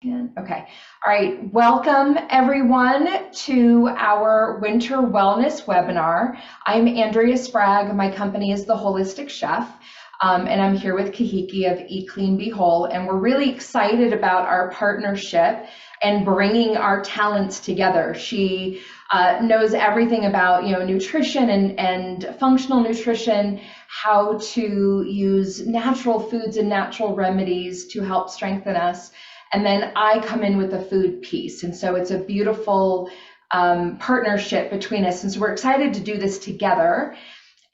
Okay. All right. Welcome everyone to our winter wellness webinar. I'm Andrea Sprague. My company is The Holistic Chef. And I'm here with Kahiki of Eat Clean Be Whole. And we're really excited about our partnership and bringing our talents together. She knows everything about nutrition and functional nutrition, how to use natural foods and natural remedies to help strengthen us. And then I come in with the food piece. And so it's a beautiful partnership between us. And so we're excited to do this together.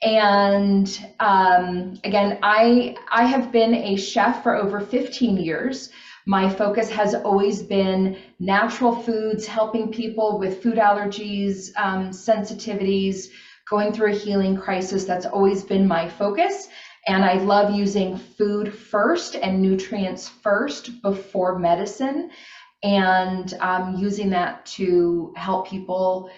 And again, I have been a chef for over 15 years. My focus has always been natural foods, helping people with food allergies, sensitivities, going through a healing crisis. That's always been my focus. And I love using food first and nutrients first before medicine, and using that to help people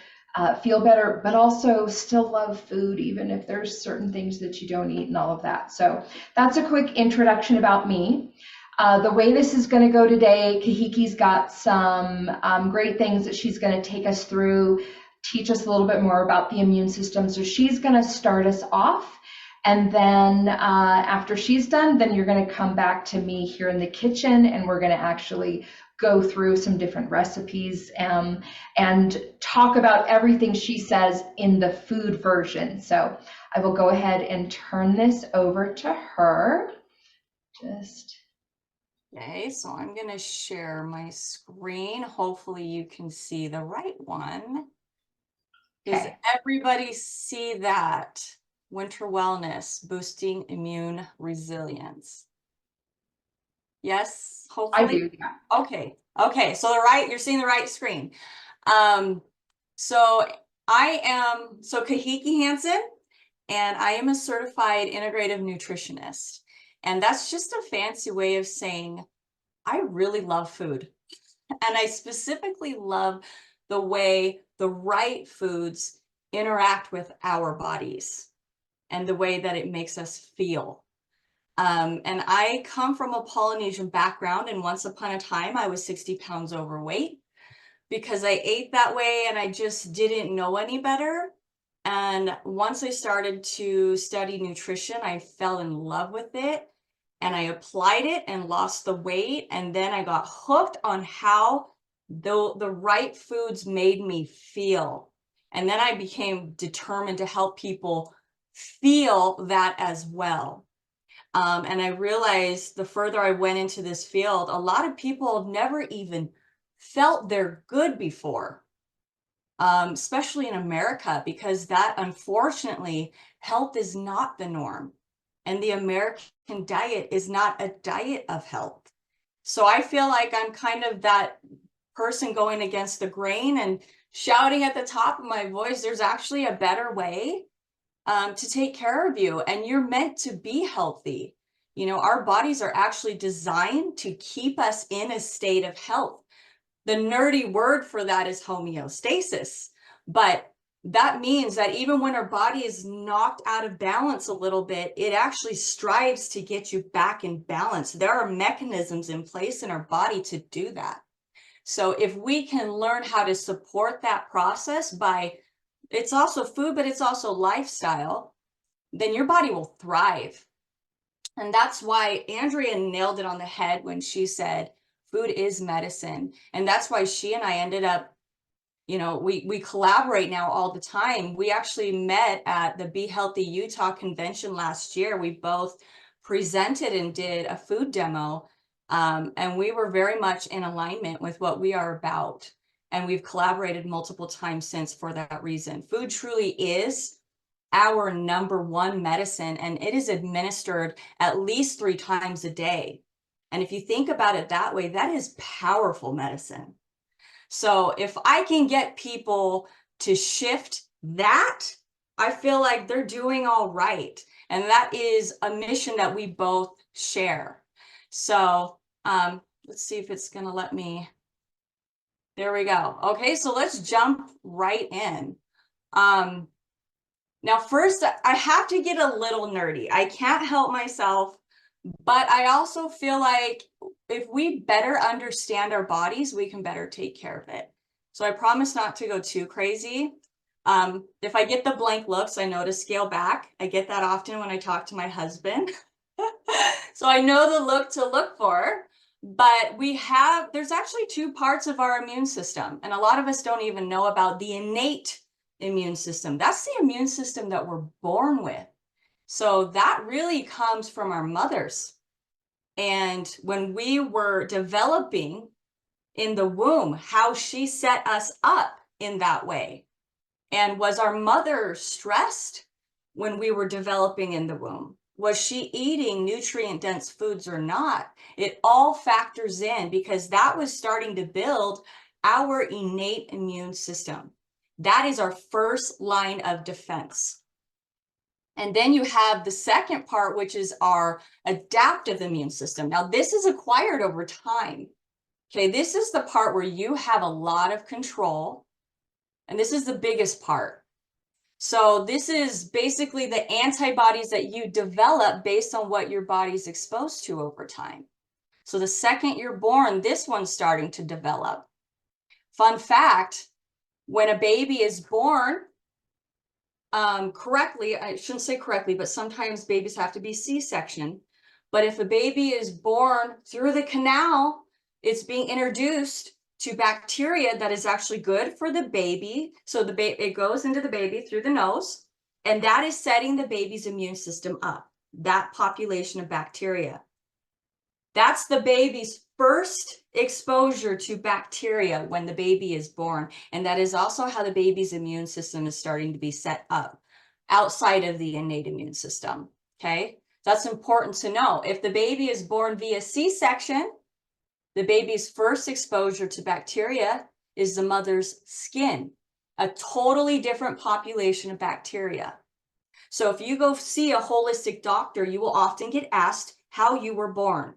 feel better, but also still love food, even if there's certain things that you don't eat and all of that. So that's a quick introduction about me. The way this is going to go today, Kahiki's got some great things that she's going to take us through, teach us a little bit more about the immune system. So she's going to start us off. And then after she's done, then you're going to come back to me here in the kitchen, and we're going to actually go through some different recipes and talk about everything she says in the food version. So I will go ahead and turn this over to her. Okay, so I'm going to share my screen. Hopefully you can see the right one. Does everybody see that? Winter wellness, boosting immune resilience. Yes, hopefully. I do, yeah. Okay, so you're seeing the right screen. So Kahiki Hansen, and I am a certified integrative nutritionist. And that's just a fancy way of saying I really love food. And I specifically love the way the right foods interact with our bodies and the way that it makes us feel. And I come from a Polynesian background, and once upon a time I was 60 pounds overweight because I ate that way and I just didn't know any better. And once I started to study nutrition, I fell in love with it and I applied it and lost the weight. And then I got hooked on how the right foods made me feel. And then I became determined to help people feel that as well. And I realized the further I went into this field, a lot of people have never even felt they're good before, especially in America, because that, unfortunately, health is not the norm. And the American diet is not a diet of health. So I feel like I'm kind of that person going against the grain and shouting at the top of my voice, there's actually a better way to take care of you, and you're meant to be healthy. You know, our bodies are actually designed to keep us in a state of health. The nerdy word for that is homeostasis, but that means that even when our body is knocked out of balance a little bit, it actually strives to get you back in balance. There are mechanisms in place in our body to do that. So if we can learn how to support that process by, it's also food, but it's also lifestyle, then your body will thrive. And that's why Andrea nailed it on the head when she said, food is medicine. And that's why she and I ended up, you know, we collaborate now all the time. We actually met at the Be Healthy Utah convention last year. We both presented and did a food demo. And we were very much in alignment with what we are about. And we've collaborated multiple times since for that reason. Food truly is our #1 medicine, and it is administered at least 3 times a day. And if you think about it that way, that is powerful medicine. So if I can get people to shift that, I feel like they're doing all right. And that is a mission that we both share. So let's see if it's going to let me. There we go. Okay, so let's jump right in. Now, first, I have to get a little nerdy. I can't help myself, but I also feel like if we better understand our bodies, we can better take care of it. So I promise not to go too crazy. If I get the blank looks, I know to scale back. I get that often when I talk to my husband. So I know the look to look for, but there's actually two parts of our immune system. And a lot of us don't even know about the innate immune system. That's the immune system that we're born with. So that really comes from our mothers. And when we were developing in the womb, how she set us up in that way. And was our mother stressed when we were developing in the womb? Was she eating nutrient-dense foods or not? It all factors in because that was starting to build our innate immune system. That is our first line of defense. And then you have the second part, which is our adaptive immune system. Now, this is acquired over time. Okay, this is the part where you have a lot of control. And this is the biggest part. So this is basically the antibodies that you develop based on what your body's exposed to over time. So the second you're born, this one's starting to develop. Fun fact, when a baby is born, correctly, I shouldn't say correctly, but sometimes babies have to be C-section. But if a baby is born through the canal, it's being introduced to bacteria that is actually good for the baby. So it goes into the baby through the nose, and that is setting the baby's immune system up, that population of bacteria. That's the baby's first exposure to bacteria when the baby is born. And that is also how the baby's immune system is starting to be set up outside of the innate immune system. Okay, that's important to know. If the baby is born via C-section, the baby's first exposure to bacteria is the mother's skin, a totally different population of bacteria. So if you go see a holistic doctor, you will often get asked how you were born,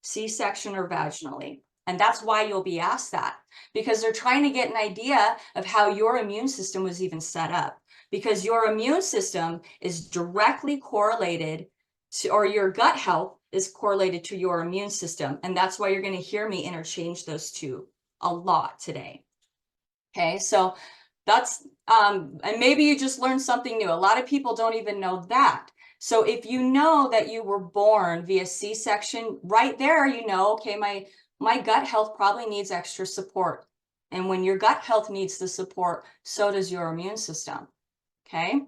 C-section or vaginally. And that's why you'll be asked that, because they're trying to get an idea of how your immune system was even set up, because your immune system is directly correlated to, or your gut health is correlated to your immune system. And that's why you're going to hear me interchange those two a lot today. Okay, so that's, and maybe you just learned something new. A lot of people don't even know that. So if you know that you were born via C-section, right there, you know, okay, my gut health probably needs extra support. And when your gut health needs the support, so does your immune system. Okay.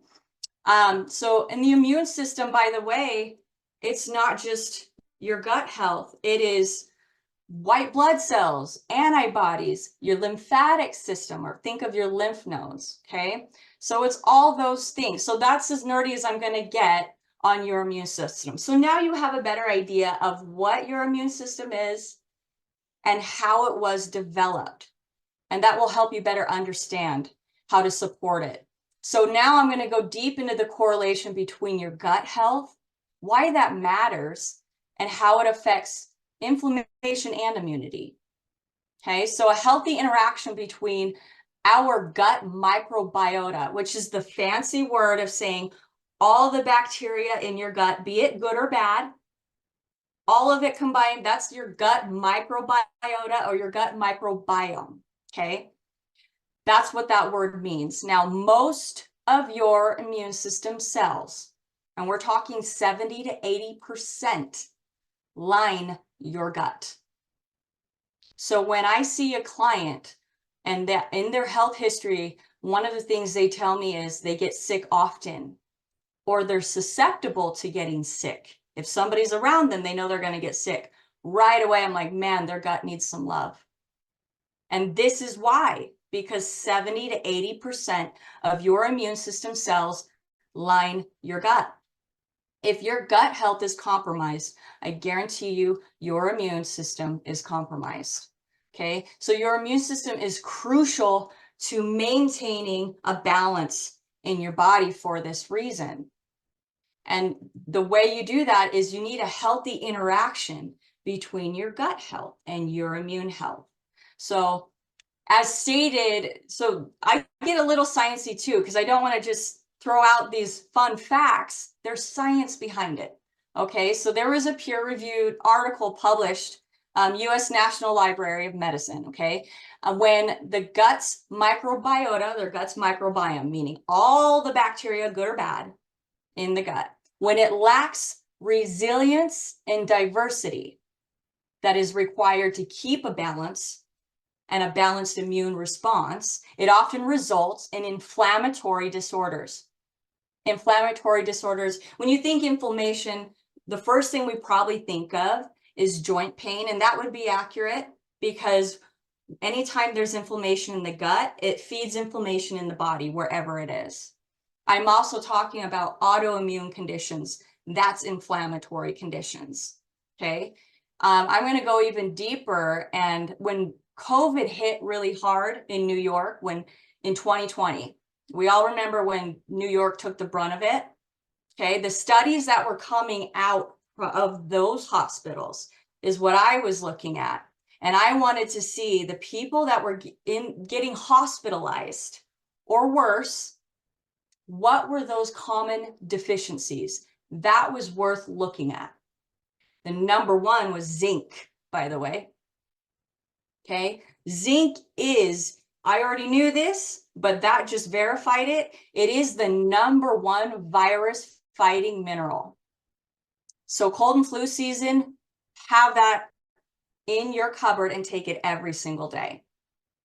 So in the immune system, by the way, it's not just your gut health. It is white blood cells, antibodies, your lymphatic system, or think of your lymph nodes, okay? So it's all those things. So that's as nerdy as I'm going to get on your immune system. So now you have a better idea of what your immune system is and how it was developed. And that will help you better understand how to support it. So now I'm going to go deep into the correlation between your gut health, why that matters, and how it affects inflammation and immunity. Okay, so a healthy interaction between our gut microbiota, which is the fancy word of saying all the bacteria in your gut, be it good or bad, all of it combined, that's your gut microbiota or your gut microbiome. Okay, that's what that word means. Now, most of your immune system cells, and we're talking 70 to 80%, line your gut. So when I see a client and that in their health history, one of the things they tell me is they get sick often, or they're susceptible to getting sick. If somebody's around them, they know they're going to get sick. Right away, I'm like, man, their gut needs some love. And this is why, because 70 to 80% of your immune system cells line your gut. If your gut health is compromised, I guarantee you your immune system is compromised. Okay, so your immune system is crucial to maintaining a balance in your body for this reason. And the way you do that is you need a healthy interaction between your gut health and your immune health. So as stated, so I get a little sciencey too, because I don't want to just throw out these fun facts. There's science behind it. Okay, so there was a peer-reviewed article published US National Library of Medicine, okay? When the gut's microbiota, their gut's microbiome, meaning all the bacteria, good or bad, in the gut, when it lacks resilience and diversity that is required to keep a balance and a balanced immune response, it often results in inflammatory disorders. Inflammatory disorders, when you think inflammation, the first thing we probably think of is joint pain, and that would be accurate because anytime there's inflammation in the gut, it feeds inflammation in the body wherever it is. I'm also talking about autoimmune conditions. That's inflammatory conditions, okay? I'm going to go even deeper. And when COVID hit really hard in New York, when in 2020, we all remember when New York took the brunt of it, okay? The studies that were coming out of those hospitals is what I was looking at. And I wanted to see the people that were getting hospitalized or worse, what were those common deficiencies? That was worth looking at. The number one was zinc, by the way. Okay, zinc is, I already knew this, but that just verified it. It is the number one virus fighting mineral. So cold and flu season, have that in your cupboard and take it every single day.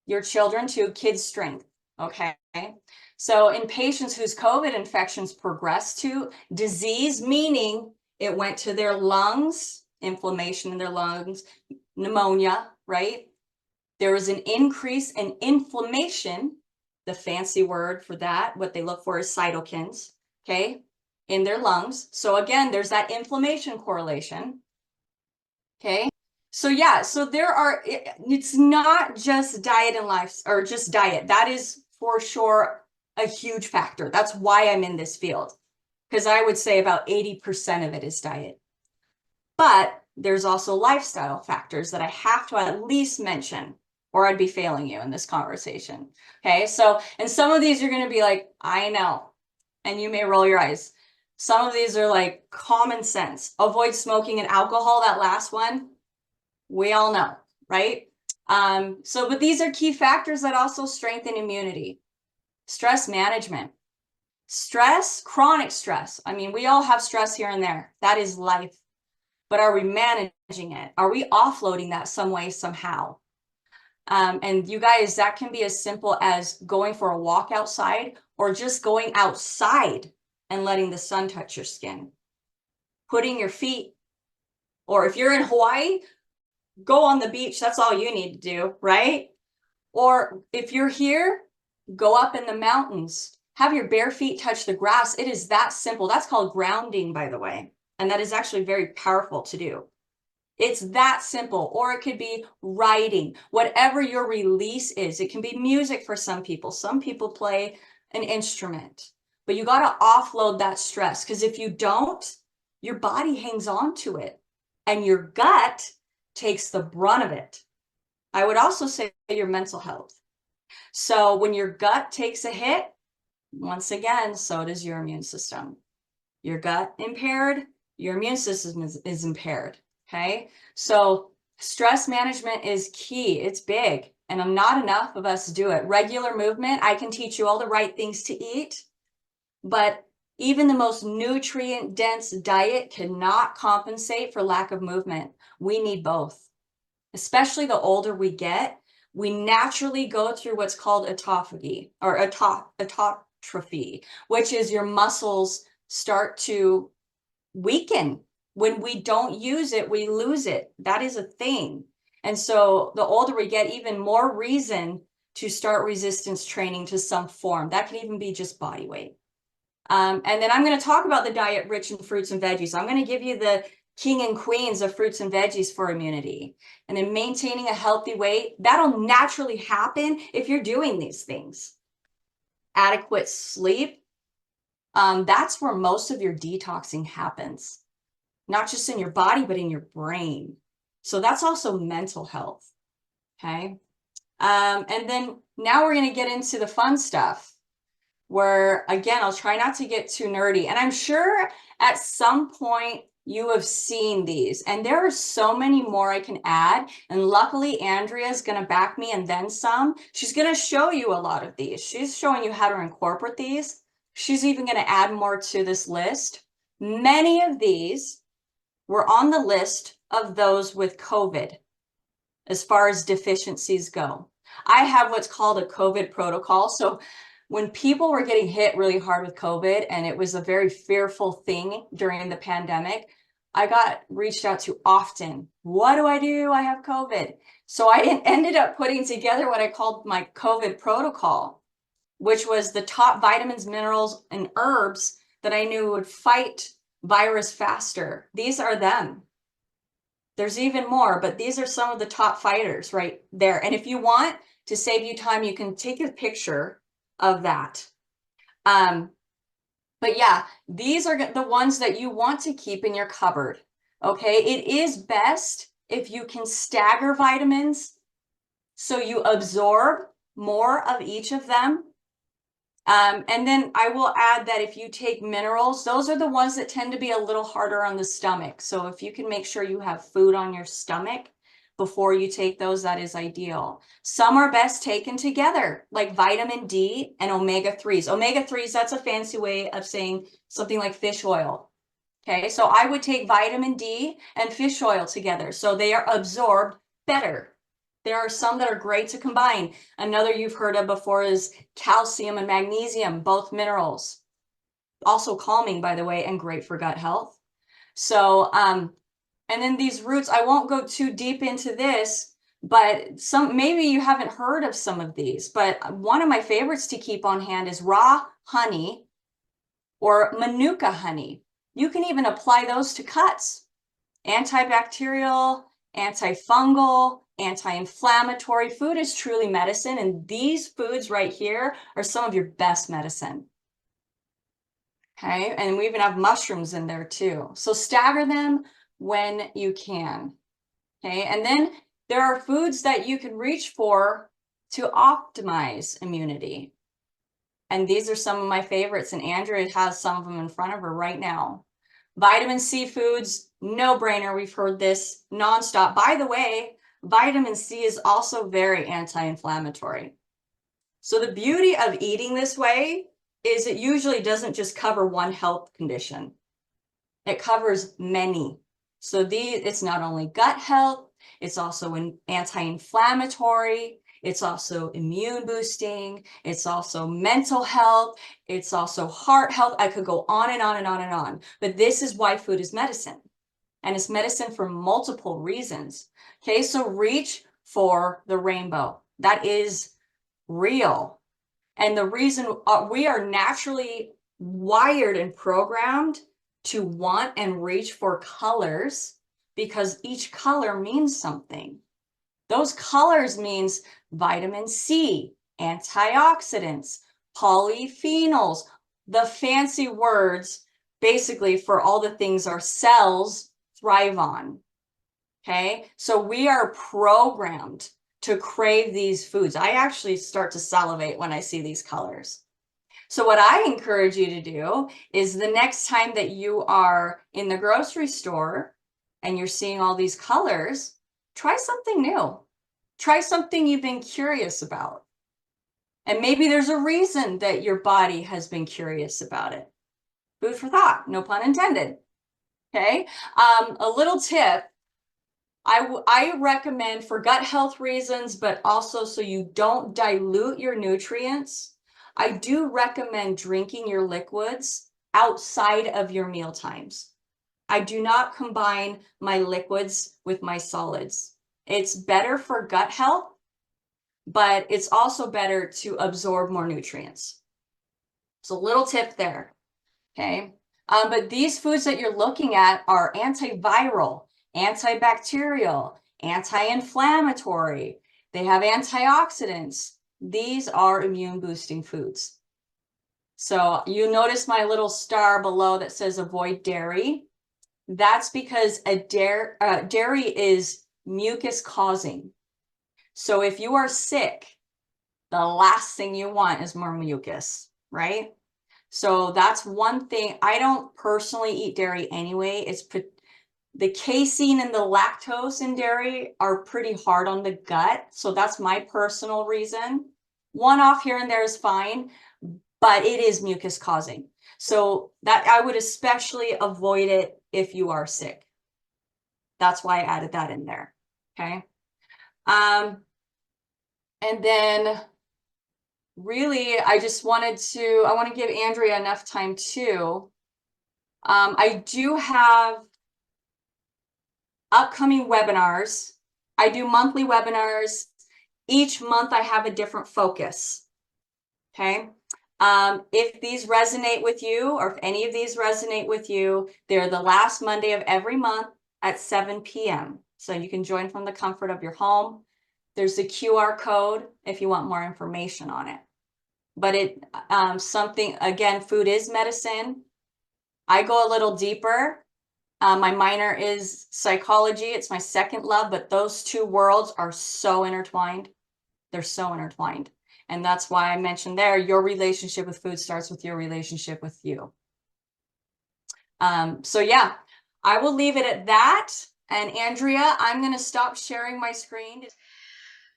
Your children too, kids' strength, okay? So in patients whose COVID infections progressed to disease, meaning it went to their lungs, inflammation in their lungs, pneumonia, right? There was an increase in inflammation, the fancy word for that, what they look for is cytokines, okay, in their lungs. So again, there's that inflammation correlation, okay? So yeah, so there are, it's not just diet and life, or just diet. That is for sure a huge factor. That's why I'm in this field, because I would say about 80% of it is diet. But there's also lifestyle factors that I have to at least mention, or I'd be failing you in this conversation. Okay, so, and some of these you're going to be like, I know, and you may roll your eyes. Some of these are like common sense. Avoid smoking and alcohol, that last one, we all know, right? But these are key factors that also strengthen immunity. Stress management. Stress, chronic stress. I mean, we all have stress here and there. That is life. But are we managing it? Are we offloading that some way, somehow? And you guys, that can be as simple as going for a walk outside or just going outside and letting the sun touch your skin. Putting your feet, or if you're in Hawaii, go on the beach. That's all you need to do, right? Or if you're here, go up in the mountains. Have your bare feet touch the grass. It is that simple. That's called grounding, by the way. And that is actually very powerful to do. It's that simple. Or it could be writing, whatever your release is. It can be music for some people. Some people play an instrument. But you got to offload that stress, because if you don't, your body hangs on to it and your gut takes the brunt of it. I would also say your mental health. So when your gut takes a hit, once again, so does your immune system. Your gut impaired, your immune system is impaired, okay? So stress management is key. It's big, and not enough of us do it. Regular movement, I can teach you all the right things to eat, but even the most nutrient-dense diet cannot compensate for lack of movement. We need both. Especially the older we get, we naturally go through what's called autophagy, or autotrophy, which is your muscles start to weaken. When we don't use it, we lose it. That is a thing. And so the older we get, even more reason to start resistance training to some form. That can even be just body weight. And then I'm going to talk about the diet rich in fruits and veggies. So I'm going to give you the king and queens of fruits and veggies for immunity. And then maintaining a healthy weight, that'll naturally happen if you're doing these things. Adequate sleep, that's where most of your detoxing happens. Not just in your body, but in your brain. So that's also mental health, okay? And then now we're going to get into the fun stuff, where, again, I'll try not to get too nerdy. And I'm sure at some point you have seen these, and there are so many more I can add. And luckily, Andrea's going to back me and then some. She's going to show you a lot of these. She's showing you how to incorporate these. She's even going to add more to this list. Many of these were on the list of those with COVID as far as deficiencies go. I have what's called a COVID protocol. So when people were getting hit really hard with COVID, and it was a very fearful thing during the pandemic, I got reached out to often. What do? I have COVID. So I ended up putting together what I called my COVID protocol, which was the top vitamins, minerals, and herbs that I knew would fight virus faster. These are them. There's even more, but these are some of the top fighters right there. And if you want to save you time, you can take a picture of that. But yeah, these are the ones that you want to keep in your cupboard. Okay, it is best if you can stagger vitamins so you absorb more of each of them. And then I will add that if you take minerals, those are the ones that tend to be a little harder on the stomach. So if you can make sure you have food on your stomach before you take those, that is ideal. Some are best taken together, like vitamin D and omega-3s. Omega-3s, that's a fancy way of saying something like fish oil. Okay, so I would take vitamin D and fish oil together, so they are absorbed better. There are some that are great to combine. Another you've heard of before is calcium and magnesium, both minerals. Also calming, by the way, and great for gut health. So, and then these roots, I won't go too deep into this, but maybe you haven't heard of some of these, but one of my favorites to keep on hand is raw honey or manuka honey. You can even apply those to cuts. Antibacterial, antifungal, anti-inflammatory. Food is truly medicine, and these foods right here are some of your best medicine. Okay, and we even have mushrooms in there too. So stagger them when you can. Okay, and then there are foods that you can reach for to optimize immunity. And these are some of my favorites, and Andrea has some of them in front of her right now. Vitamin C foods, no brainer. We've heard this nonstop. By the way, vitamin C is also very anti-inflammatory. So the beauty of eating this way is it usually doesn't just cover one health condition. It covers many. So it's not only gut health, it's also an anti-inflammatory, it's also immune boosting, it's also mental health, it's also heart health. I could go on and on and on and on. But this is why food is medicine. And it's medicine for multiple reasons. Okay, so reach for the rainbow. That is real. And the reason we are naturally wired and programmed to want and reach for colors because each color means something. Those colors means vitamin C, antioxidants, polyphenols, the fancy words basically for all the things our cells thrive on. Okay, so we are programmed to crave these foods. I actually start to salivate when I see these colors. So what I encourage you to do is the next time that you are in the grocery store and you're seeing all these colors, try something new. Try something you've been curious about. And maybe there's a reason that your body has been curious about it. Food for thought, no pun intended. Okay, a little tip. I recommend for gut health reasons, but also so you don't dilute your nutrients. I do recommend drinking your liquids outside of your meal times. I do not combine my liquids with my solids. It's better for gut health, but it's also better to absorb more nutrients. So little tip there, okay? But these foods that you're looking at are antiviral, antibacterial, anti-inflammatory. They have antioxidants. These are immune boosting foods. So you notice my little star below that says avoid dairy. That's because dairy is mucus causing. So if you are sick, the last thing you want is more mucus, right? So that's one thing. I don't personally eat dairy anyway. It's The casein and the lactose in dairy are pretty hard on the gut. So that's my personal reason. One off here and there is fine, but it is mucus causing. So that I would especially avoid it if you are sick. That's why I added that in there. Okay. And then really, I want to give Andrea enough time too. I do have upcoming webinars. I do monthly webinars. Each month I have a different focus. Okay. If these resonate with you, or if any of these resonate with you, they're the last Monday of every month at 7 p.m. So you can join from the comfort of your home. There's the QR code if you want more information on it. But again, food is medicine. I go a little deeper. My minor is psychology. It's my second love, but those two worlds are so intertwined. They're so intertwined. And that's why I mentioned there, your relationship with food starts with your relationship with you. So yeah, I will leave it at that. And Andrea, I'm going to stop sharing my screen.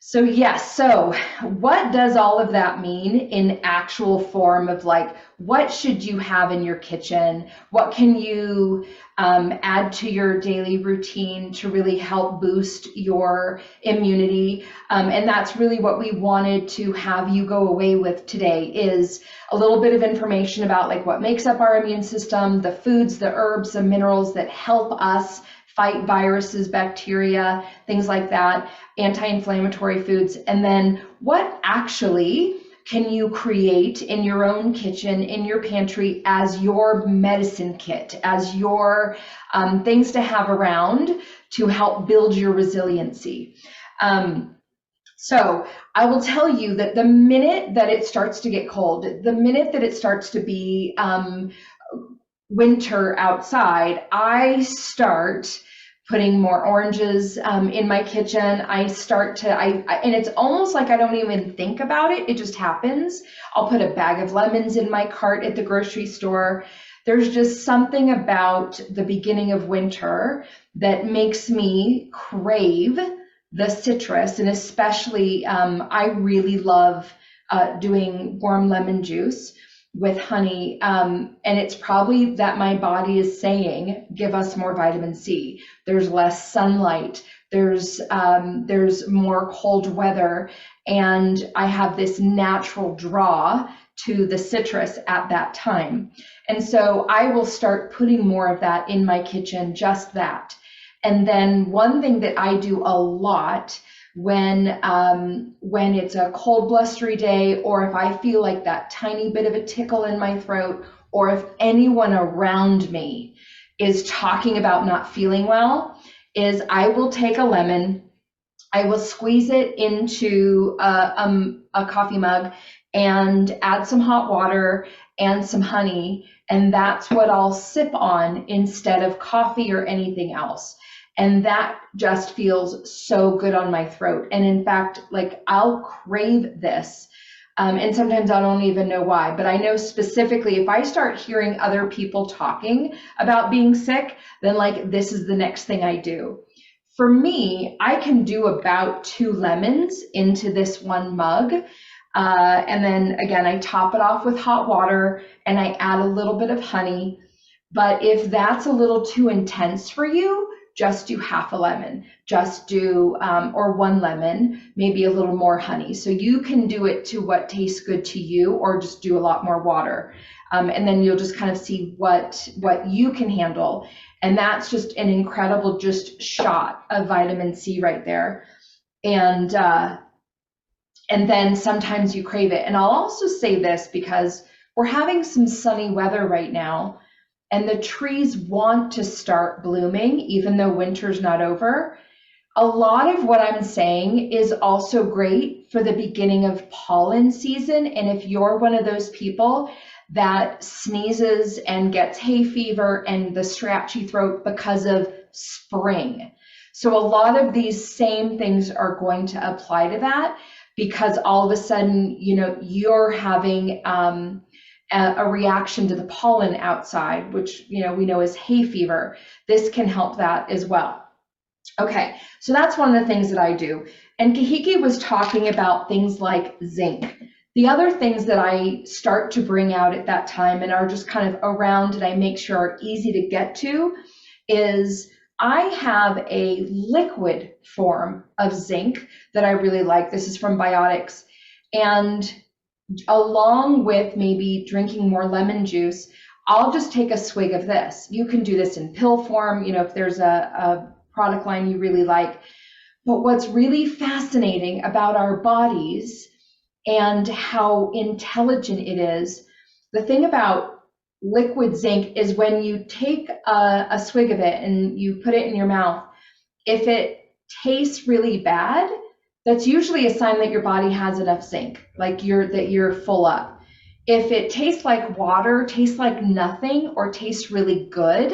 So yes, so what does all of that mean in actual form of like, what should you have in your kitchen? What can you add to your daily routine to really help boost your immunity? And that's really what we wanted to have you go away with today, is a little bit of information about like what makes up our immune system, the foods, the herbs, the minerals that help us fight viruses, bacteria, things like that, anti-inflammatory foods, and then what actually can you create in your own kitchen, in your pantry, as your medicine kit, as your things to have around to help build your resiliency. So I will tell you that the minute that it starts to get cold, the minute that it starts to be winter outside, I start putting more oranges in my kitchen. I start to, and it's almost like I don't even think about it. It just happens. I'll put a bag of lemons in my cart at the grocery store. There's just something about the beginning of winter that makes me crave the citrus, and especially I really love doing warm lemon juice with honey, and it's probably that my body is saying, give us more vitamin C. There's less sunlight, there's more cold weather, and I have this natural draw to the citrus at that time. And so I will start putting more of that in my kitchen, just that. And then one thing that I do a lot when it's a cold, blustery day, or if I feel like that tiny bit of a tickle in my throat, or if anyone around me is talking about not feeling well, is I will take a lemon, I will squeeze it into a coffee mug and add some hot water and some honey, and that's what I'll sip on instead of coffee or anything else. And that just feels so good on my throat. And in fact, like I'll crave this. And sometimes I don't even know why, but I know specifically if I start hearing other people talking about being sick, then like this is the next thing I do. For me, I can do about 2 lemons into this one mug. And then again, I top it off with hot water and I add a little bit of honey. But if that's a little too intense for you, just do half a lemon, just do, or 1 lemon, maybe a little more honey. So you can do it to what tastes good to you, or just do a lot more water. And then you'll just kind of see what you can handle. And that's just an incredible just shot of vitamin C right there. And then sometimes you crave it. And I'll also say this because we're having some sunny weather right now, and the trees want to start blooming even though winter's not over. A lot of what I'm saying is also great for the beginning of pollen season. And if you're one of those people that sneezes and gets hay fever and the scratchy throat because of spring. So a lot of these same things are going to apply to that, because all of a sudden, you know, you're having a reaction to the pollen outside, which we know is hay fever. This can help that as well. Okay, so that's one of the things that I do. And Kahiki was talking about things like zinc. The other things that I start to bring out at that time and are just kind of around and I make sure are easy to get to is I have a liquid form of zinc that I really like. This is from Biotics. And along with maybe drinking more lemon juice, I'll just take a swig of this. You can do this in pill form, if there's a product line you really like. But what's really fascinating about our bodies and how intelligent it is, the thing about liquid zinc is when you take a swig of it and you put it in your mouth, if it tastes really bad, that's usually a sign that your body has enough zinc, like that you're full up. If it tastes like water, tastes like nothing, or tastes really good,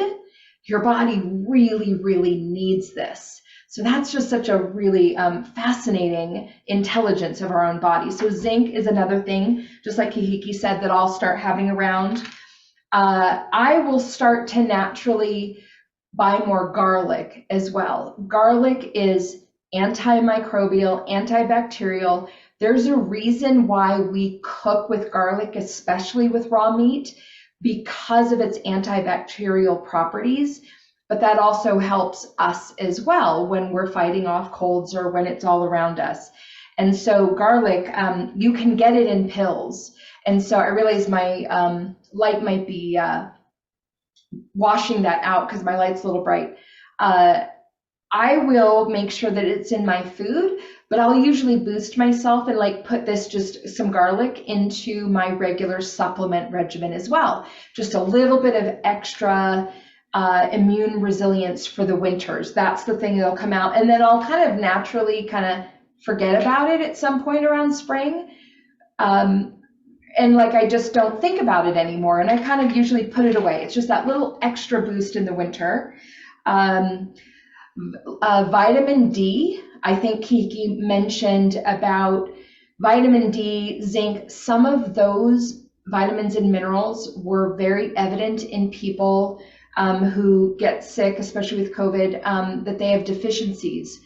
your body really, really needs this. So that's just such a really fascinating intelligence of our own body. So zinc is another thing, just like Kahiki said, that I'll start having around. I will start to naturally buy more garlic as well. Garlic is antimicrobial, antibacterial. There's a reason why we cook with garlic, especially with raw meat, because of its antibacterial properties. But that also helps us as well when we're fighting off colds or when it's all around us. And so garlic, you can get it in pills. And so I realize my light might be washing that out because my light's a little bright. I will make sure that it's in my food, but I'll usually boost myself and put just some garlic into my regular supplement regimen as well. Just a little bit of extra immune resilience for the winters. That's the thing that'll come out. And then I'll kind of naturally forget about it at some point around spring. And I just don't think about it anymore. And I kind of usually put it away. It's just that little extra boost in the winter. Vitamin D, I think Kiki mentioned about vitamin D, zinc. Some of those vitamins and minerals were very evident in people who get sick, especially with COVID, that they have deficiencies.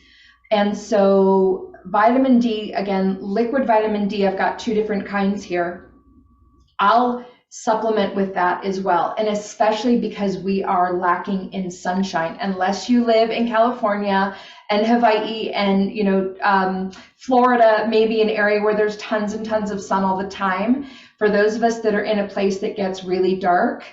And so vitamin D, again, liquid vitamin D, I've got two different kinds here. I'll supplement with that as well. And especially because we are lacking in sunshine. Unless you live in California and Hawaii and, Florida, maybe an area where there's tons and tons of sun all the time. For those of us that are in a place that gets really dark,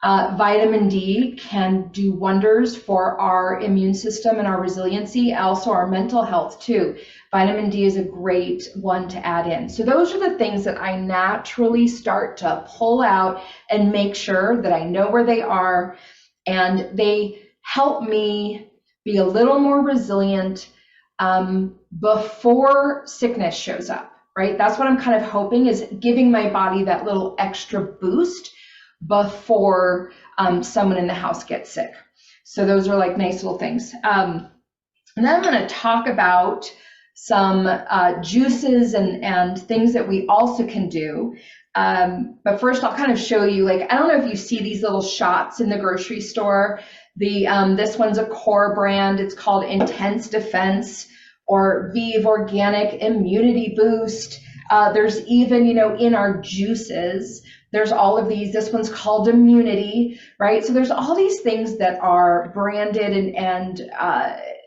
vitamin D can do wonders for our immune system and our resiliency, also our mental health too. Vitamin D is a great one to add in. So those are the things that I naturally start to pull out and make sure that I know where they are, and they help me be a little more resilient before sickness shows up, right? That's what I'm kind of hoping, is giving my body that little extra boost before someone in the house gets sick. So those are nice little things. And then I'm going to talk about some juices and things that we also can do. But first I'll kind of show you, I don't know if you see these little shots in the grocery store. This one's a core brand. It's called Intense Defense or Vive Organic Immunity Boost. There's even, in our juices, there's all of these. This one's called Immunity, right? So there's all these things that are branded and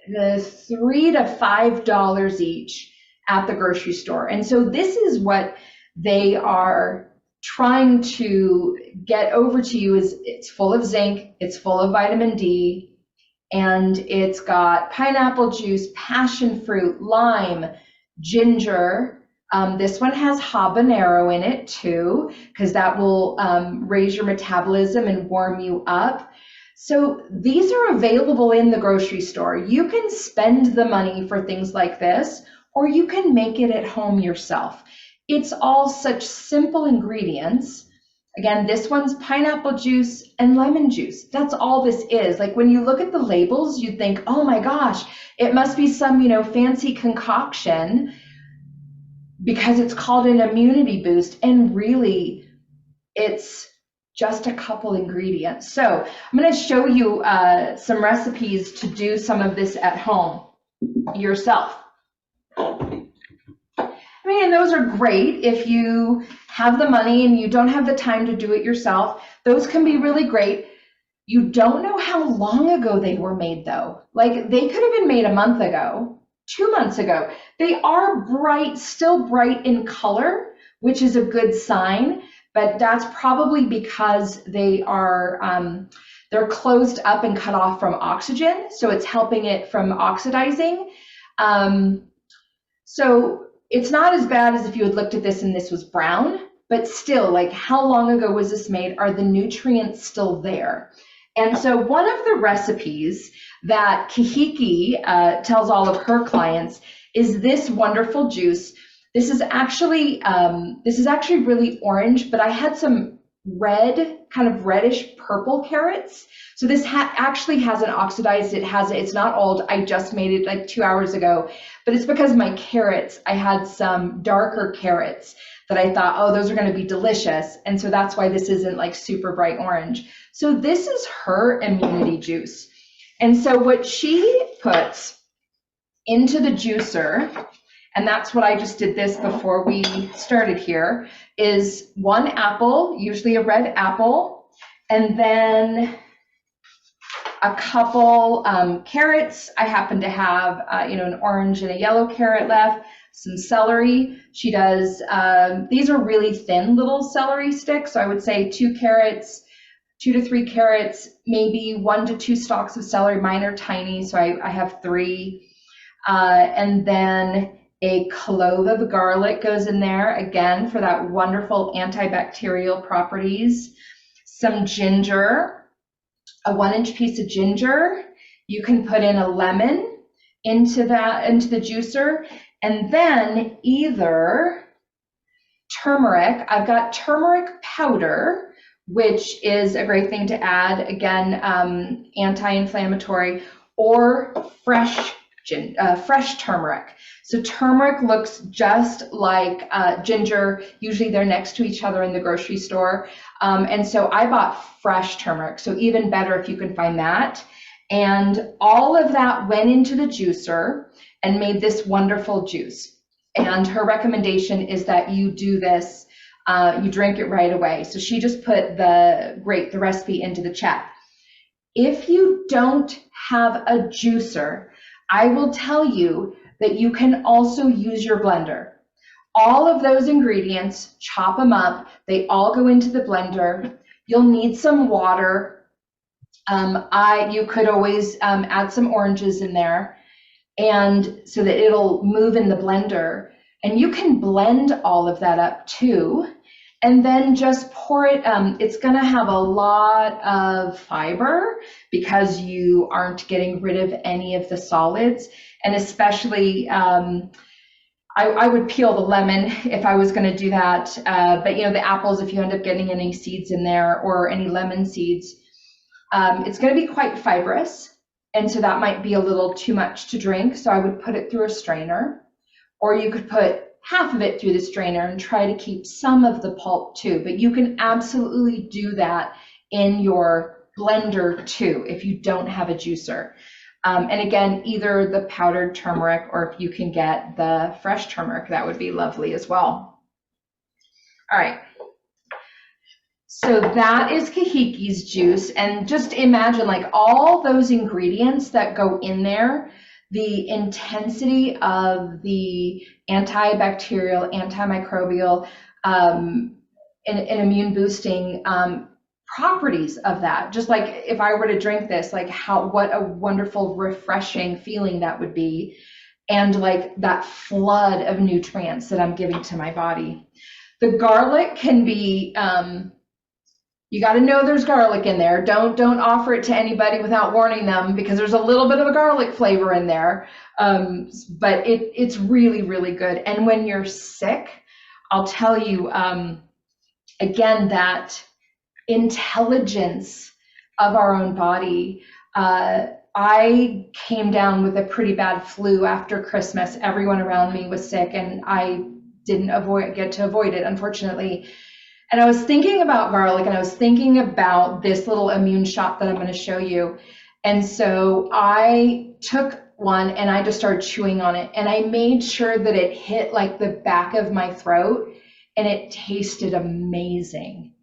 $3 to $5 each at the grocery store. And so this is what they are trying to get over to you, is it's full of zinc, it's full of vitamin D, and it's got pineapple juice, passion fruit, lime, ginger. This one has habanero in it too, because that will raise your metabolism and warm you up. So these are available in the grocery store. You can spend the money for things like this, or you can make it at home yourself. It's all such simple ingredients. Again, this one's pineapple juice and lemon juice. That's all this is. When you look at the labels, you'd think, oh my gosh, it must be some, fancy concoction, because it's called an immunity boost. And really, It's just a couple ingredients. So I'm going to show you some recipes to do some of this at home yourself. I mean, and those are great if you have the money and you don't have the time to do it yourself. Those can be really great. You don't know how long ago they were made, though. Like, they could have been made a month ago, 2 months ago. They are bright, still bright in color, which is a good sign, but that's probably because they are they're closed up and cut off from oxygen, so it's helping it from oxidizing. So it's not as bad as if you had looked at this and this was brown, but still, like, how long ago was this made? Are the nutrients still there? And so one of the recipes that Kahiki tells all of her clients is this wonderful juice. This is actually really orange, but I had some red, kind of reddish purple carrots. So this actually hasn't oxidized. It's not old. I just made it like 2 hours ago, but it's because my carrots, I had some darker carrots that I thought, oh, those are going to be delicious. And so that's why this isn't like super bright orange. So this is her immunity juice. And so what she puts into the juicer, and that's what I just did this before we started here, is 1 apple, usually a red apple, and then a couple carrots. I happen to have an orange and a yellow carrot left, some celery. She does, these are really thin little celery sticks, so I would say 2 carrots, 2 to 3 carrots, maybe 1 to 2 stalks of celery. Mine are tiny, so I have 3. And then a clove of garlic goes in there, again, for that wonderful antibacterial properties. Some ginger, a 1-inch piece of ginger. You can put in a lemon into the juicer, and then either turmeric. I've got turmeric powder, which is a great thing to add, again, anti-inflammatory, or fresh turmeric. So turmeric looks just like ginger. Usually they're next to each other in the grocery store. And so I bought fresh turmeric, so even better if you can find that. And all of that went into the juicer and made this wonderful juice. And her recommendation is that you do this, you drink it right away. So she just put the recipe into the chat. If you don't have a juicer, I will tell you that you can also use your blender. All of those ingredients, chop them up, they all go into the blender. You'll need some water. You could always add some oranges in there, and so that it'll move in the blender. And you can blend all of that up too, and then just pour it. It's gonna have a lot of fiber because you aren't getting rid of any of the solids, and especially I would peel the lemon if I was going to do that, but the apples, if you end up getting any seeds in there or any lemon seeds, it's going to be quite fibrous, and so that might be a little too much to drink. So I would put it through a strainer, or you could put half of it through the strainer and try to keep some of the pulp too. But you can absolutely do that in your blender too if you don't have a juicer. And again, either the powdered turmeric, or if you can get the fresh turmeric, that would be lovely as well. All right. So that is Kahiki's juice. And just imagine, like, all those ingredients that go in there, the intensity of the antibacterial, antimicrobial, and immune boosting properties of that. Just like if I were to drink this, like what a wonderful, refreshing feeling that would be. And like that flood of nutrients that I'm giving to my body. The garlic can be, you got to know there's garlic in there. Don't offer it to anybody without warning them, because there's a little bit of a garlic flavor in there. But it's really, really good. And when you're sick, I'll tell you, again, that intelligence of our own body. I came down with a pretty bad flu after Christmas. Everyone around me was sick, and I didn't get to avoid it, unfortunately. And I was thinking about garlic, and I was thinking about this little immune shot that I'm going to show you. And so I took one and I just started chewing on it, and I made sure that it hit like the back of my throat, and it tasted amazing.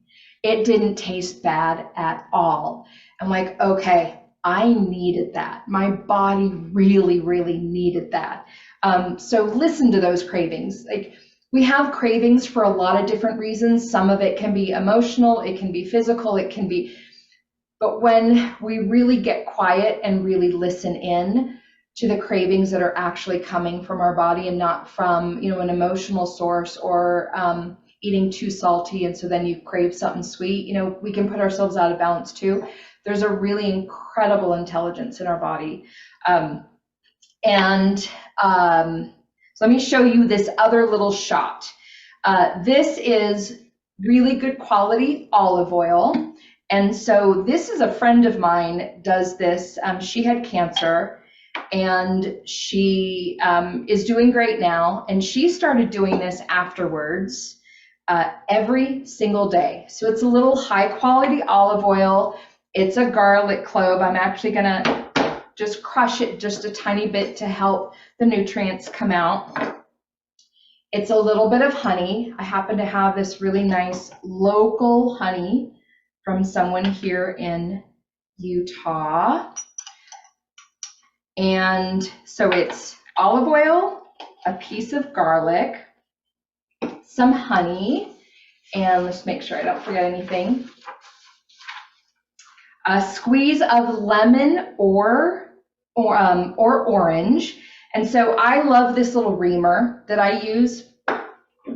It didn't taste bad at all. I'm like, okay, I needed that. My body really, really needed that. So listen to those cravings. Like, we have cravings for a lot of different reasons. Some of it can be emotional, it can be physical, it can be, but when we really get quiet and really listen in to the cravings that are actually coming from our body and not from, an emotional source, or eating too salty, and so then you crave something sweet, we can put ourselves out of balance too. There's a really incredible intelligence in our body. And so let me show you this other little shot. This is really good quality olive oil. And so this is a friend of mine does this. She had cancer, and she is doing great now. And she started doing this afterwards every single day. So it's a little high quality olive oil. It's a garlic clove. I'm actually gonna just crush it just a tiny bit to help the nutrients come out. It's a little bit of honey. I happen to have this really nice local honey from someone here in Utah. And so it's olive oil, a piece of garlic, some honey, and let's make sure I don't forget anything. A squeeze of lemon or orange. And so I love this little reamer that I use,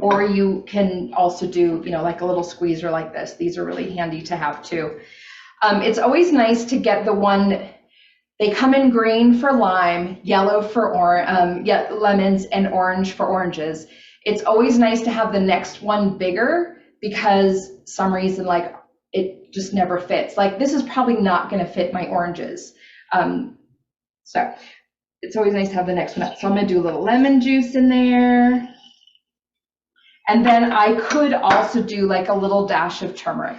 or you can also do, like a little squeezer like this. These are really handy to have too. It's always nice to get the one, they come in green for lime, yellow for lemons, and orange for oranges. It's always nice to have the next one bigger, because some reason, like, it just never fits. Like, this is probably not going to fit my oranges. So it's always nice to have the next one up. So I'm going to do a little lemon juice in there. And then I could also do like a little dash of turmeric.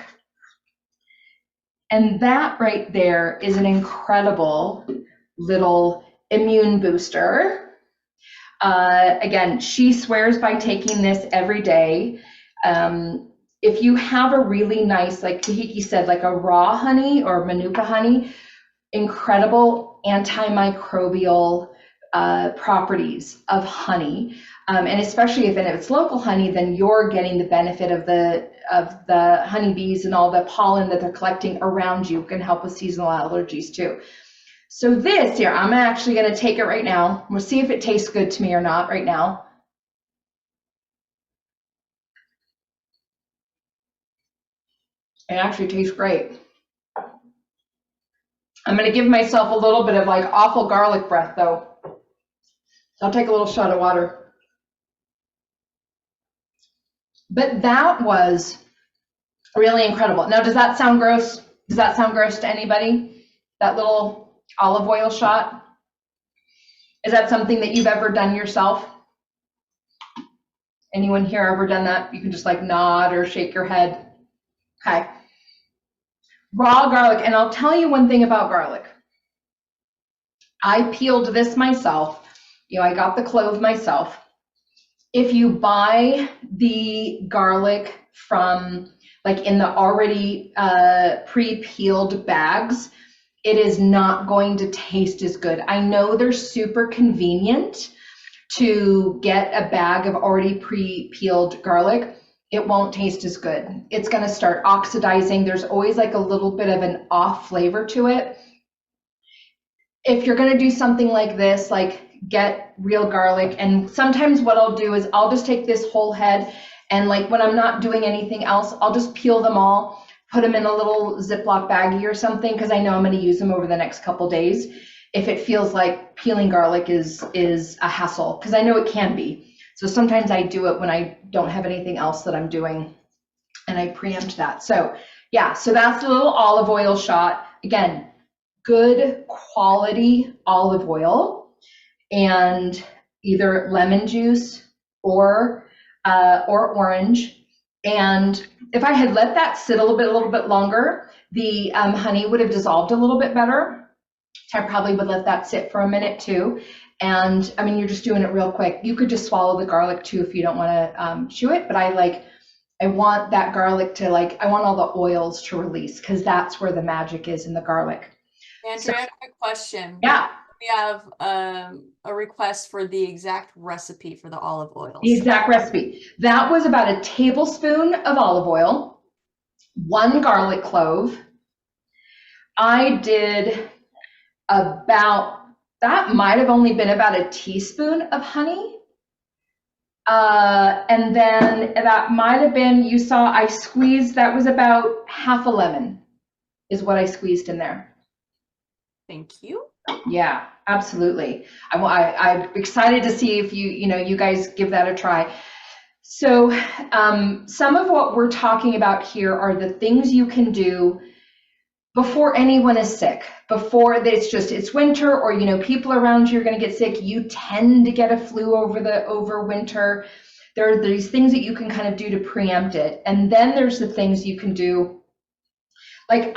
And that right there is an incredible little immune booster. Again, she swears by taking this every day. If you have a really nice, like Tahiki said, like a raw honey or manuka honey, incredible antimicrobial properties of honey. And especially if it's local honey, then you're getting the benefit of the honeybees and all the pollen that they're collecting around you. Can help with seasonal allergies too. So this here, I'm actually going to take it right now. We'll see if it tastes good to me or not right now. It actually tastes great. I'm going to give myself a little bit of like awful garlic breath though. So I'll take a little shot of water. But that was really incredible. Now, does that sound gross? Does that sound gross to anybody? That little olive oil shot? Is that something that you've ever done yourself? Anyone here ever done that? You can just like nod or shake your head. Okay. Raw garlic, and I'll tell you one thing about garlic. I peeled this myself. I got the clove myself. If you buy the garlic from like in the already pre-peeled bags, it is not going to taste as good. I know they're super convenient to get a bag of already pre-peeled garlic. It won't taste as good. It's going to start oxidizing. There's always like a little bit of an off flavor to it. If you're going to do something like this, like get real garlic, and sometimes what I'll do is I'll just take this whole head, and like when I'm not doing anything else, I'll just peel them all, put them in a little Ziploc baggie or something, because I know I'm going to use them over the next couple days. If it feels like peeling garlic is a hassle, because I know it can be. So sometimes I do it when I don't have anything else that I'm doing, and I preempt that. So yeah, so that's a little olive oil shot. Again, good quality olive oil, and either lemon juice or orange. And if I had let that sit a little bit longer, the honey would have dissolved a little bit better. So I probably would let that sit for a minute too. And I mean, you're just doing it real quick. You could just swallow the garlic too if you don't want to chew it. But I want that garlic to I want all the oils to release because that's where the magic is in the garlic. So Andrea, quick question. yeah, We have a request for the exact recipe for the olive the oils. exact recipe. That was about a tablespoon of olive oil, 1 garlic clove. I did about, that might have only been about a teaspoon of honey. And then that might have been, you saw I squeezed, that was about half a lemon is what I squeezed in there. Thank you. Yeah, absolutely. I'm excited to see if you guys give that a try. So some of what we're talking about here are the things you can do before anyone is sick, before it's winter, or people around you are going to get sick. You tend to get a flu over winter. There are these things that you can kind of do to preempt it, and then there's the things you can do. Like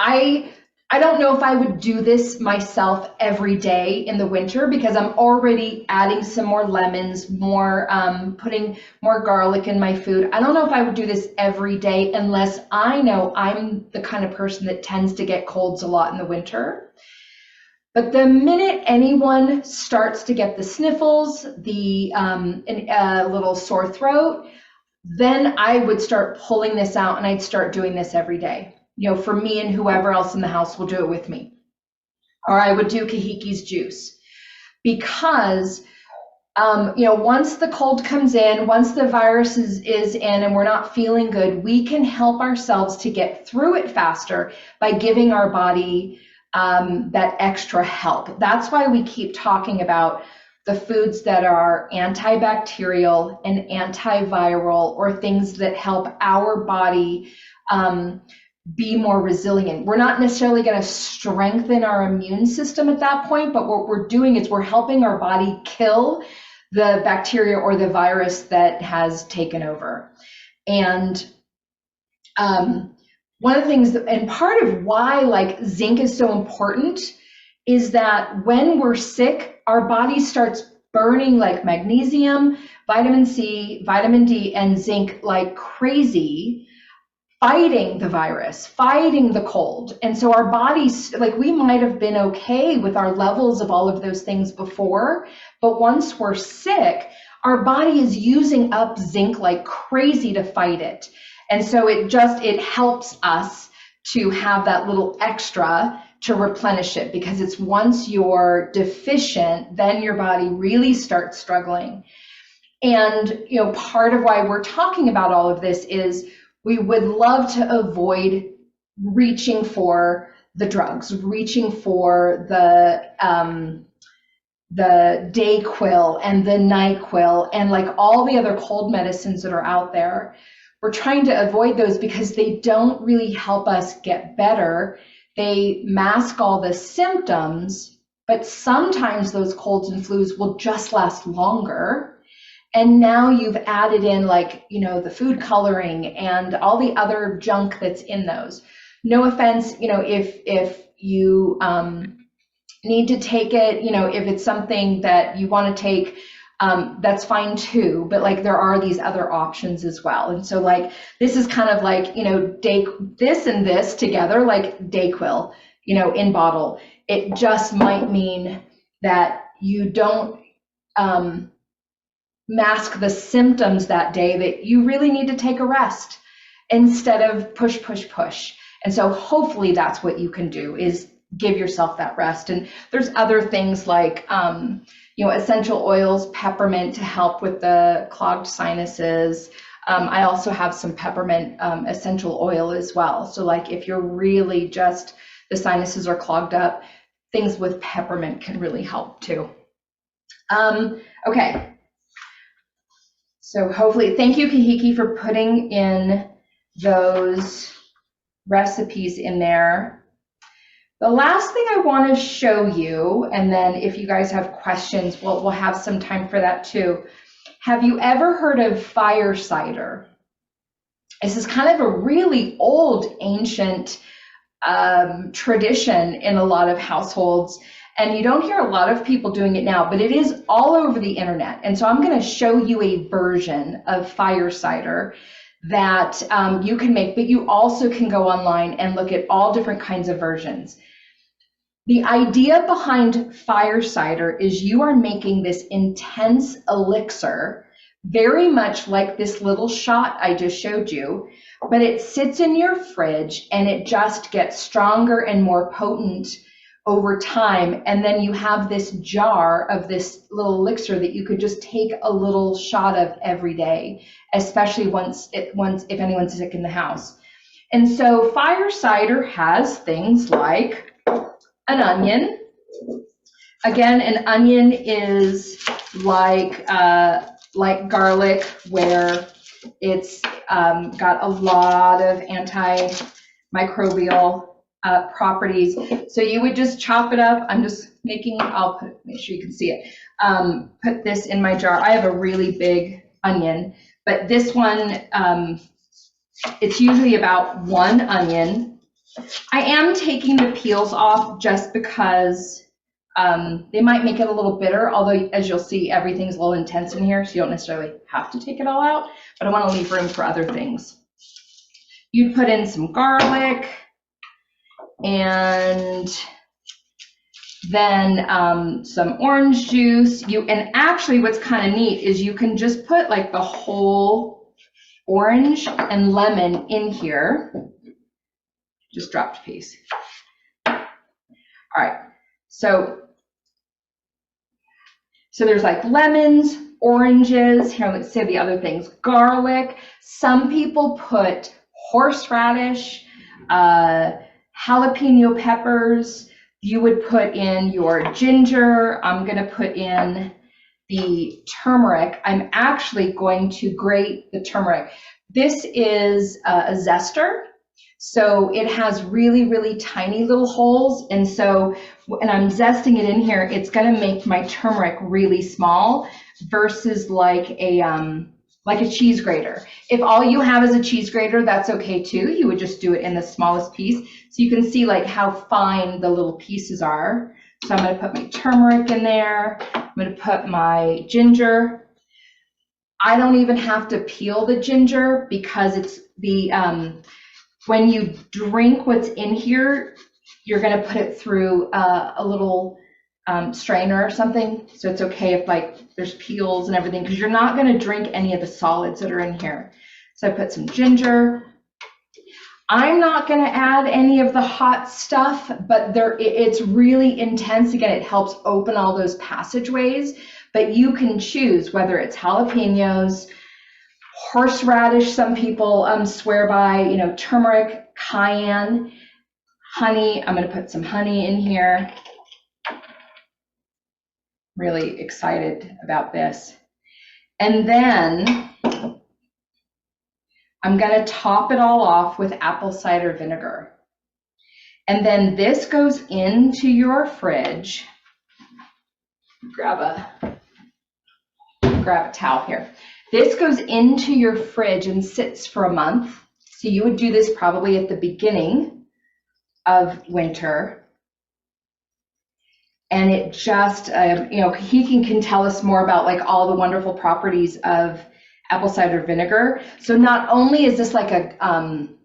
I don't know if I would do this myself every day in the winter because I'm already adding some more lemons, putting more garlic in my food. I don't know if I would do this every day unless I know I'm the kind of person that tends to get colds a lot in the winter. But the minute anyone starts to get the sniffles, a little sore throat, then I would start pulling this out and I'd start doing this every day. For me and whoever else in the house will do it with me. Or I would do Kahiki's juice because, once the cold comes in, once the virus is in and we're not feeling good, we can help ourselves to get through it faster by giving our body that extra help. That's why we keep talking about the foods that are antibacterial and antiviral, or things that help our body be more resilient. We're not necessarily going to strengthen our immune system at that point, but what we're doing is we're helping our body kill the bacteria or the virus that has taken over. And one of the things and part of why zinc is so important is that when we're sick, our body starts burning magnesium, vitamin C, vitamin D, and zinc like crazy, fighting the virus, fighting the cold. And so our bodies, we might have been okay with our levels of all of those things before, but once we're sick, our body is using up zinc like crazy to fight it. And so it helps us to have that little extra to replenish it, because it's once you're deficient, then your body really starts struggling. And, part of why we're talking about all of this is we would love to avoid reaching for the drugs, reaching for the Dayquil and the NyQuil and all the other cold medicines that are out there. We're trying to avoid those because they don't really help us get better. They mask all the symptoms, but sometimes those colds and flus will just last longer. And now you've added in the food coloring and all the other junk that's in those. No offense, if you need to take it, if it's something that you want to take, that's fine too. But there are these other options as well. And so this is kind of this and this together, like Dayquil, in bottle. It just might mean that you don't mask the symptoms that day, that you really need to take a rest instead of push, push, push. And so hopefully that's what you can do, is give yourself that rest. And there's other things like, essential oils, peppermint to help with the clogged sinuses. I also have some peppermint essential oil as well. So if you're really just, the sinuses are clogged up, things with peppermint can really help too. Okay. So hopefully, thank you, Kahiki, for putting in those recipes in there. The last thing I want to show you, and then if you guys have questions, we'll have some time for that too. Have you ever heard of fire cider? This is kind of a really old, ancient tradition in a lot of households. And you don't hear a lot of people doing it now, but it is all over the internet. And so I'm going to show you a version of fire cider that you can make, but you also can go online and look at all different kinds of versions. The idea behind fire cider is you are making this intense elixir, very much like this little shot I just showed you, but it sits in your fridge and it just gets stronger and more potent over time. And then you have this jar of this little elixir that you could just take a little shot of every day, especially if anyone's sick in the house. And so fire cider has things like an onion. Again, an onion is like garlic, where it's got a lot of antimicrobial properties. So you would just chop it up. I'm just making, make sure you can see it. Put this in my jar. I have a really big onion, but this one, it's usually about 1 onion. I am taking the peels off just because they might make it a little bitter, although as you'll see, everything's a little intense in here, so you don't necessarily have to take it all out, but I want to leave room for other things. You'd put in some garlic, and then some orange juice. And actually what's kind of neat is you can just put like the whole orange and lemon in here. Just dropped a piece. All right, so there's like lemons, oranges, here let's say the other things, garlic. Some people put horseradish, jalapeno peppers. You would put in your ginger. I'm gonna put in the turmeric. I'm actually going to grate the turmeric. This is a zester. So it has really, really tiny little holes. And so when I'm zesting it in here, it's going to make my turmeric really small versus like a cheese grater. If all you have is a cheese grater, that's okay too. You would just do it in the smallest piece. So you can see like how fine the little pieces are. So I'm going to put my turmeric in there. I'm going to put my ginger. I don't even have to peel the ginger because it's the, when you drink what's in here, you're going to put it through a little strainer or something. So it's okay if like there's peels and everything, because you're not going to drink any of the solids that are in here. So I put some ginger. I'm not going to add any of the hot stuff, but it's really intense. Again, it helps open all those passageways, but you can choose whether it's jalapenos, horseradish, some people swear by, turmeric, cayenne, honey. I'm going to put some honey in here. Really excited about this. And then I'm going to top it all off with apple cider vinegar. And then this goes into your fridge. Grab a towel here. This goes into your fridge and sits for a month. So you would do this probably at the beginning of winter. And it just, he can tell us more about like all the wonderful properties of apple cider vinegar. So not only is this like an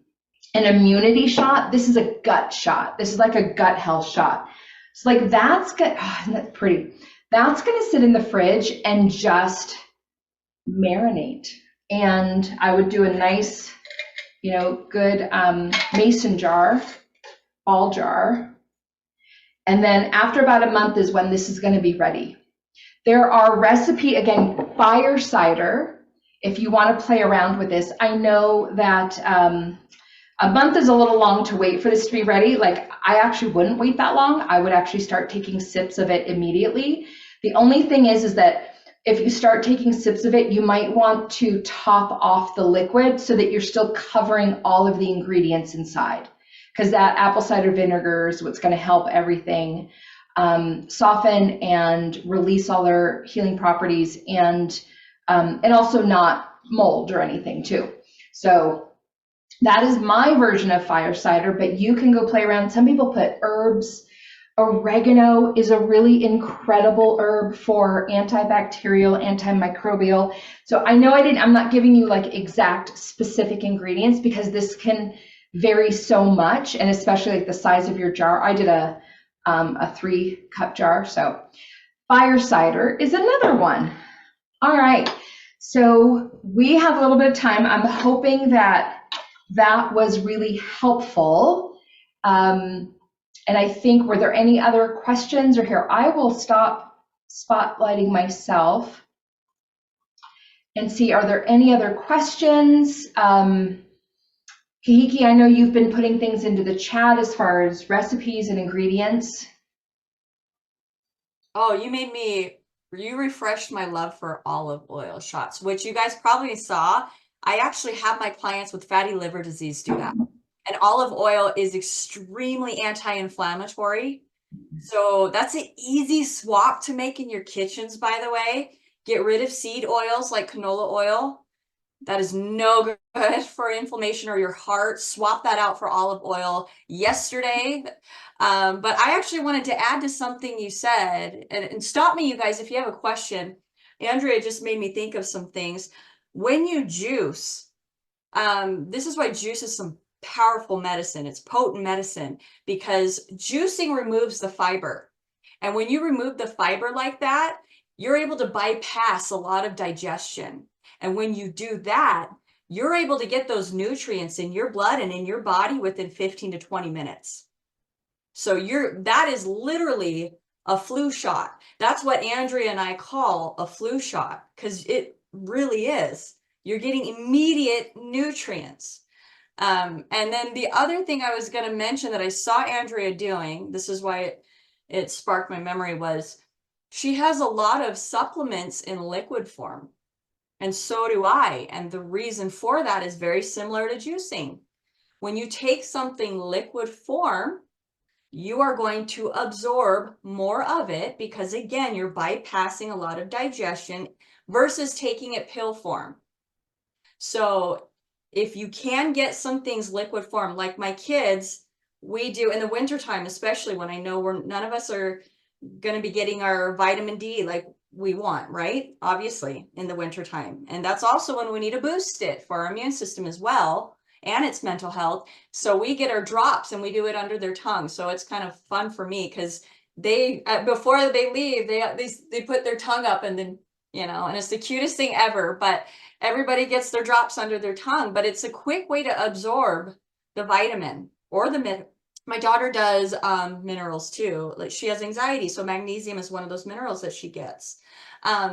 immunity shot, this is a gut shot. This is like a gut health shot. So like that's good. Oh, isn't that pretty? That's going to sit in the fridge and just marinate. And I would do a nice, good mason jar, ball jar. And then after about a month is when this is going to be ready. There are again, fire cider, if you want to play around with this. I know that a month is a little long to wait for this to be ready. Like, I actually wouldn't wait that long. I would actually start taking sips of it immediately. The only thing is that if you start taking sips of it, you might want to top off the liquid so that you're still covering all of the ingredients inside, because that apple cider vinegar is what's going to help everything soften and release all their healing properties, and also not mold or anything too. So That is my version of fire cider, but you can go play around. Some people put herbs. Oregano is a really incredible herb for antibacterial, antimicrobial. So I know I'm not giving you like exact specific ingredients because this can vary so much, and especially like the size of your jar. I did a 3 cup jar. So fire cider is another one. All right. So we have a little bit of time. I'm hoping that that was really helpful. And I think, were there any other questions? Or here, I will stop spotlighting myself and see, are there any other questions? Kahiki, I know you've been putting things into the chat as far as recipes and ingredients. Oh, you refreshed my love for olive oil shots, which you guys probably saw. I actually have my clients with fatty liver disease do that. And olive oil is extremely anti-inflammatory. So that's an easy swap to make in your kitchens, by the way. Get rid of seed oils like canola oil. That is no good for inflammation or your heart. Swap that out for olive oil yesterday. But I actually wanted to add to something you said, and stop me, you guys, if you have a question. Andrea just made me think of some things. When you juice, this is why juice is some powerful medicine. It's potent medicine because juicing removes the fiber. And when you remove the fiber like that, you're able to bypass a lot of digestion. And when you do that, you're able to get those nutrients in your blood and in your body within 15 to 20 minutes. So that is literally a flu shot. That's what Andrea and I call a flu shot, because it really is. You're getting immediate nutrients. And then the other thing I was going to mention that I saw Andrea doing, this is why it sparked my memory, was she has a lot of supplements in liquid form. And so do I. And the reason for that is very similar to juicing. When you take something liquid form, you are going to absorb more of it because, again, you're bypassing a lot of digestion versus taking it pill form. So if you can get some things liquid form, like my kids, we do in the wintertime, especially when I know none of us are going to be getting our vitamin D like we want, right? Obviously, in the wintertime. And that's also when we need to boost it for our immune system as well, and its mental health. So we get our drops and we do it under their tongue. So it's kind of fun for me because they, before they leave, they put their tongue up and then, and it's the cutest thing ever. But everybody gets their drops under their tongue, but it's a quick way to absorb the vitamin or the my daughter does minerals too. Like, she has anxiety, so magnesium is one of those minerals that she gets.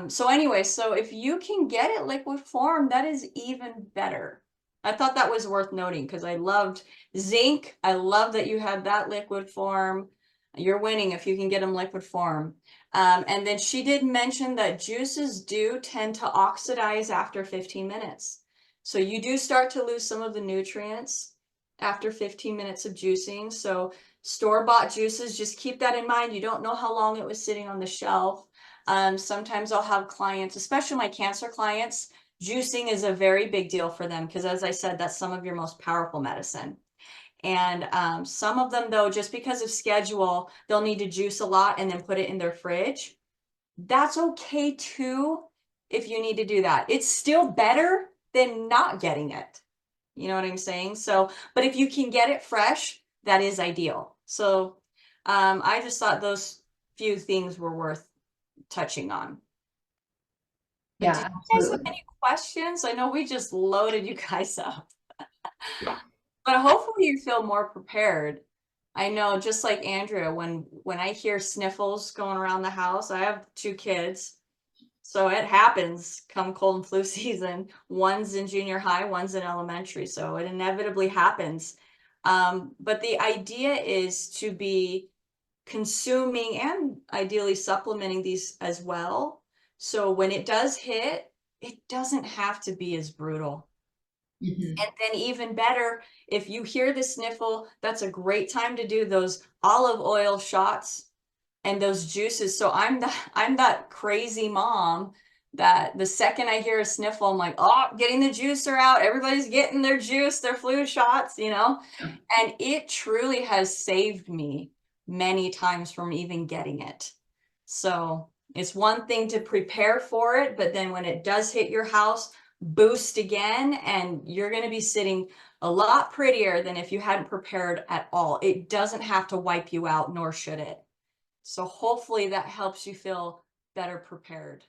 So anyway, so if you can get it liquid form, that is even better. I thought that was worth noting because I loved zinc. I love that you had that liquid form. You're winning if you can get them liquid form. And then she did mention that juices do tend to oxidize after 15 minutes. So you do start to lose some of the nutrients after 15 minutes of juicing. So store-bought juices, just keep that in mind. You don't know how long it was sitting on the shelf. Sometimes I'll have clients, especially my cancer clients, juicing is a very big deal for them because, as I said, that's some of your most powerful medicine. And some of them, though, just because of schedule, they'll need to juice a lot and then put it in their fridge. That's okay too if you need to do that. It's still better than not getting it. You know what I'm saying? So, but if you can get it fresh, that is ideal. So I just thought those few things were worth touching on. But did Yeah, you guys have absolutely. any questions? I know we just loaded you guys up. But hopefully you feel more prepared. I know, just like Andrea, when I hear sniffles going around the house, I have 2 kids. So it happens come cold and flu season. One's in junior high, one's in elementary. So it inevitably happens. But the idea is to be consuming and ideally supplementing these as well. So when it does hit, it doesn't have to be as brutal. Mhm. And then even better, if you hear the sniffle, that's a great time to do those olive oil shots and those juices. So I'm that crazy mom that the second I hear a sniffle, I'm like, oh, getting the juicer out. Everybody's getting their juice, their flu shots, you know? And it truly has saved me many times from even getting it. So it's one thing to prepare for it, but then when it does hit your house, boost again, and you're going to be sitting a lot prettier than if you hadn't prepared at all. It doesn't have to wipe you out, nor should it. So hopefully that helps you feel better prepared.